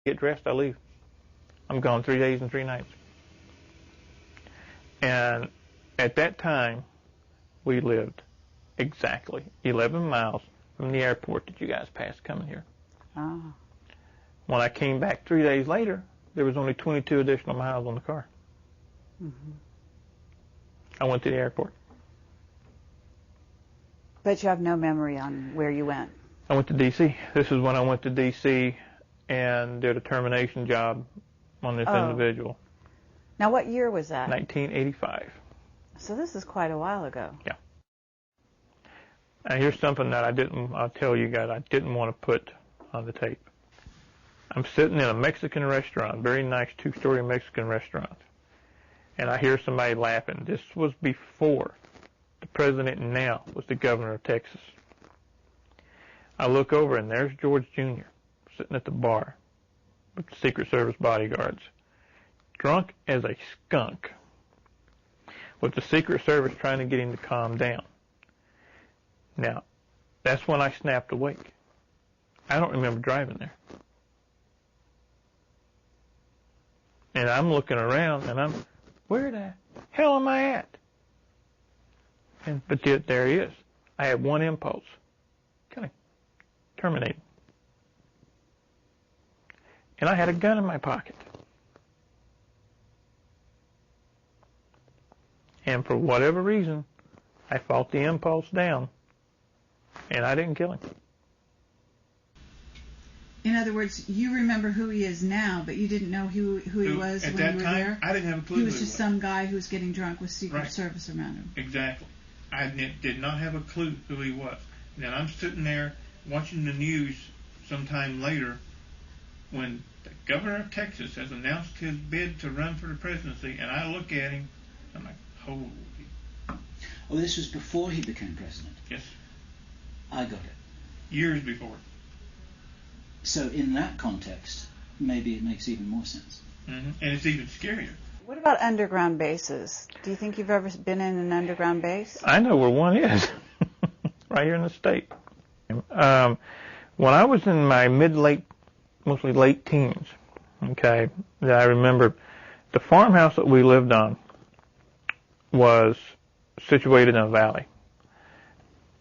Get dressed, I leave. I'm gone 3 days and 3 nights. And at that time, we lived exactly 11 miles from the airport that you guys passed coming here. Oh. When I came back 3 days later, there was only 22 additional miles on the car. Mm-hmm. I went to the airport. But you have no memory on where you went. I went to D.C. This is when I went to D.C. and did a termination job on this individual. Now, what year was that? 1985. So this is quite a while ago. Yeah. And here's something that I'll tell you guys, I didn't want to put on the tape. I'm sitting in a Mexican restaurant, very nice 2-story Mexican restaurant, and I hear somebody laughing. This was before the president now was the governor of Texas. I look over, and there's George Jr. sitting at the bar with the Secret Service bodyguards, drunk as a skunk, with the Secret Service trying to get him to calm down. Now, that's when I snapped awake. I don't remember driving there. And I'm looking around, and where the hell am I at? But yet there he is. I had one impulse. Kind of terminate. And I had a gun in my pocket. And for whatever reason, I fought the impulse down, and I didn't kill him. In other words, you remember who he is now, but you didn't know who he was when you were there? I didn't have a clue. He was just some guy who was getting drunk with Secret Right. Service around him. Exactly. I did not have a clue who he was. And then I'm sitting there watching the news sometime later when the governor of Texas has announced his bid to run for the presidency, and I look at him, I'm like, holy. Oh, this was before he became president? Yes. I got it. Years before. So in that context, maybe it makes even more sense. Mm-hmm. And it's even scarier. What about underground bases? Do you think you've ever been in an underground base? I know where one is, right here in the state. When I was in my mostly late teens, okay, I remember the farmhouse that we lived on was situated in a valley.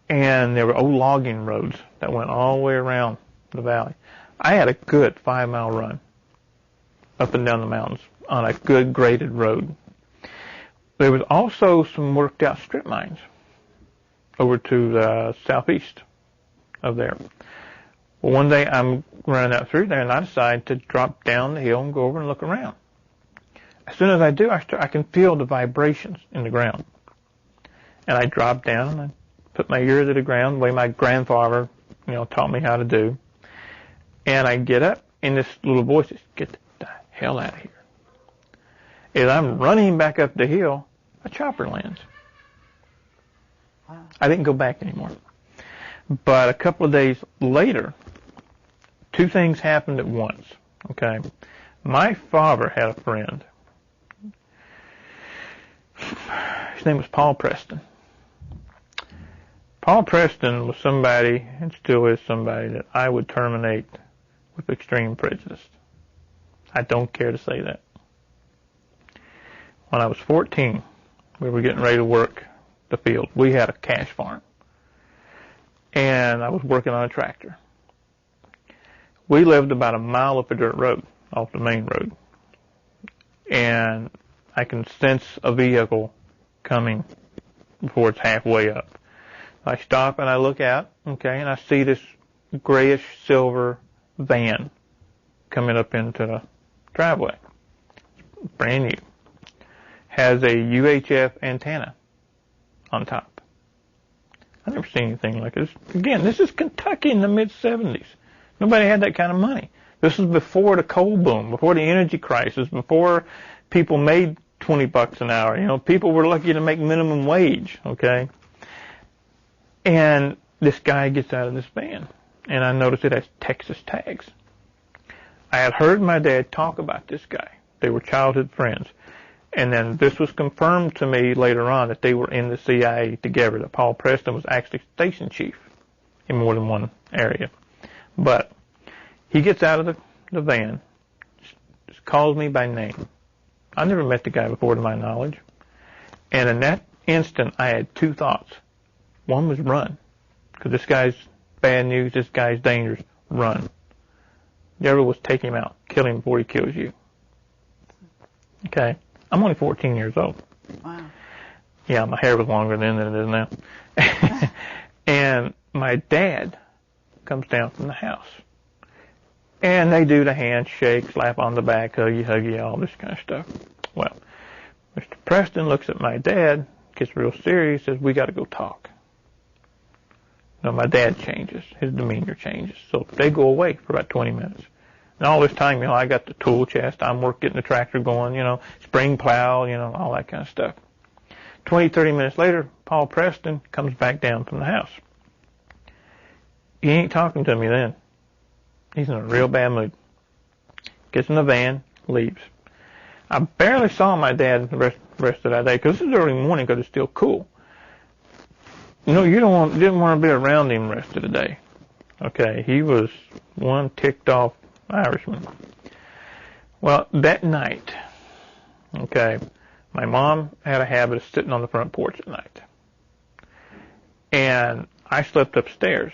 And there were old logging roads that went all the way around the valley. I had a good 5-mile run up and down the mountains on a good graded road. There was also some worked out strip mines over to the southeast of there. Well, one day I'm running out through there, and I decide to drop down the hill and go over and look around. As soon as I do, I can feel the vibrations in the ground. And I drop down and I put my ear to the ground, the way my grandfather, taught me how to do. And I get up, and this little voice says, "Get the hell out of here." As I'm running back up the hill, a chopper lands. Wow. I didn't go back anymore. But a couple of days later, 2 things happened at once. Okay, my father had a friend. His name was Paul Preston. Paul Preston was somebody, and still is somebody, that I would terminate with extreme prejudice. I don't care to say that. When I was 14, we were getting ready to work the field. We had a cash farm, and I was working on a tractor. We lived about a mile up a dirt road, off the main road, and I can sense a vehicle coming before it's halfway up. I stop and I look out, okay, and I see this grayish silver van coming up into the driveway. Brand new. Has a UHF antenna on top. I've never seen anything like this. Again, this is Kentucky in the mid-'70s. Nobody had that kind of money. This was before the coal boom, before the energy crisis, before people made $20 an hour. People were lucky to make minimum wage, okay? And this guy gets out of this van, and I noticed it has Texas tags. I had heard my dad talk about this guy. They were childhood friends. And then this was confirmed to me later on that they were in the CIA together, that Paul Preston was actually station chief in more than one area. But he gets out of the van, calls me by name. I never met the guy before, to my knowledge. And in that instant, I had two thoughts. One was run, because this guy's bad news, this guy's dangerous. Run. The other was take him out, kill him before he kills you. Okay? I'm only 14 years old. Wow. Yeah, my hair was longer then than it is now. And my dad comes down from the house. And they do the handshake, slap on the back, huggy, all this kind of stuff. Well, Mr. Preston looks at my dad, gets real serious, says, we got to go talk. Now, my dad changes. His demeanor changes. So they go away for about 20 minutes. And all this time, I got the tool chest. I'm getting the tractor going, spring plow, all that kind of stuff. 20, 30 minutes later, Paul Preston comes back down from the house. He ain't talking to me then. He's in a real bad mood. Gets in the van, leaves. I barely saw my dad the rest of that day, because this is early morning because it's still cool. You didn't want to be around him the rest of the day. Okay, he was one ticked off Irishman. Well, that night, okay, my mom had a habit of sitting on the front porch at night. And I slept upstairs.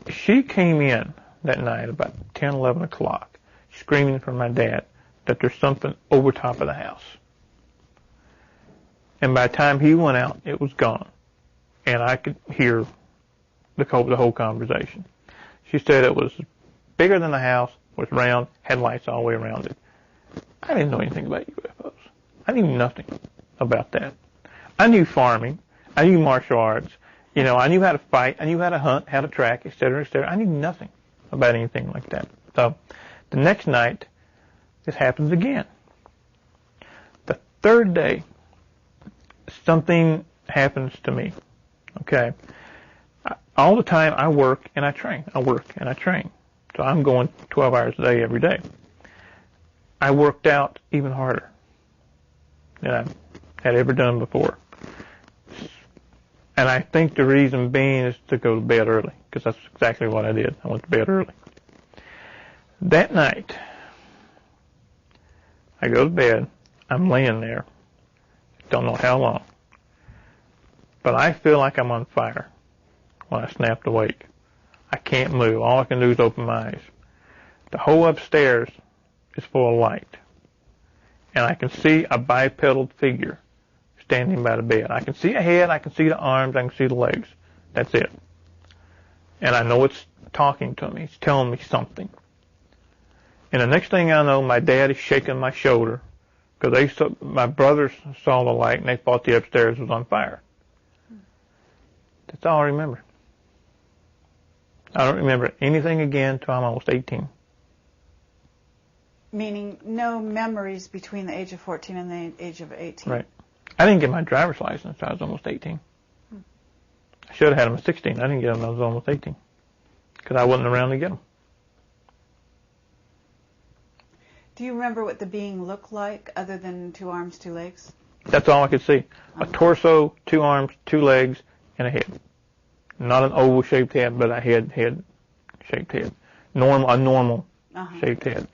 She came in that night about 10, 11 o'clock, screaming for my dad that there's something over top of the house. And by the time he went out, it was gone. And I could hear the whole conversation. She said it was bigger than the house, was round, had lights all the way around it. I didn't know anything about UFOs. I knew nothing about that. I knew farming. I knew martial arts. I knew how to fight. I knew how to hunt, how to track, et cetera, et cetera. I knew nothing about anything like that. So the next night, this happens again. The third day, something happens to me. Okay? All the time I work and I train. I work and I train. So I'm going 12 hours a day every day. I worked out even harder than I had ever done before. And I think the reason being is to go to bed early, because that's exactly what I did. I went to bed early. That night, I go to bed. I'm laying there. Don't know how long. But I feel like I'm on fire when I snapped awake. I can't move. All I can do is open my eyes. The whole upstairs is full of light. And I can see a bipedal figure standing by the bed. I can see a head, I can see the arms, I can see the legs. That's it. And I know it's talking to me. It's telling me something. And the next thing I know, my dad is shaking my shoulder because my brothers saw the light and they thought the upstairs was on fire. That's all I remember. I don't remember anything again until I'm almost 18. Meaning no memories between the age of 14 and the age of 18. Right. I didn't get my driver's license until I was almost 18. I should have had them at 16. I didn't get them until I was almost 18 because I wasn't around to get them. Do you remember what the being looked like other than 2 arms, 2 legs? That's all I could see. A torso, 2 arms, 2 legs, and a head. Not an oval-shaped head, but a head-shaped head. A normal shaped head.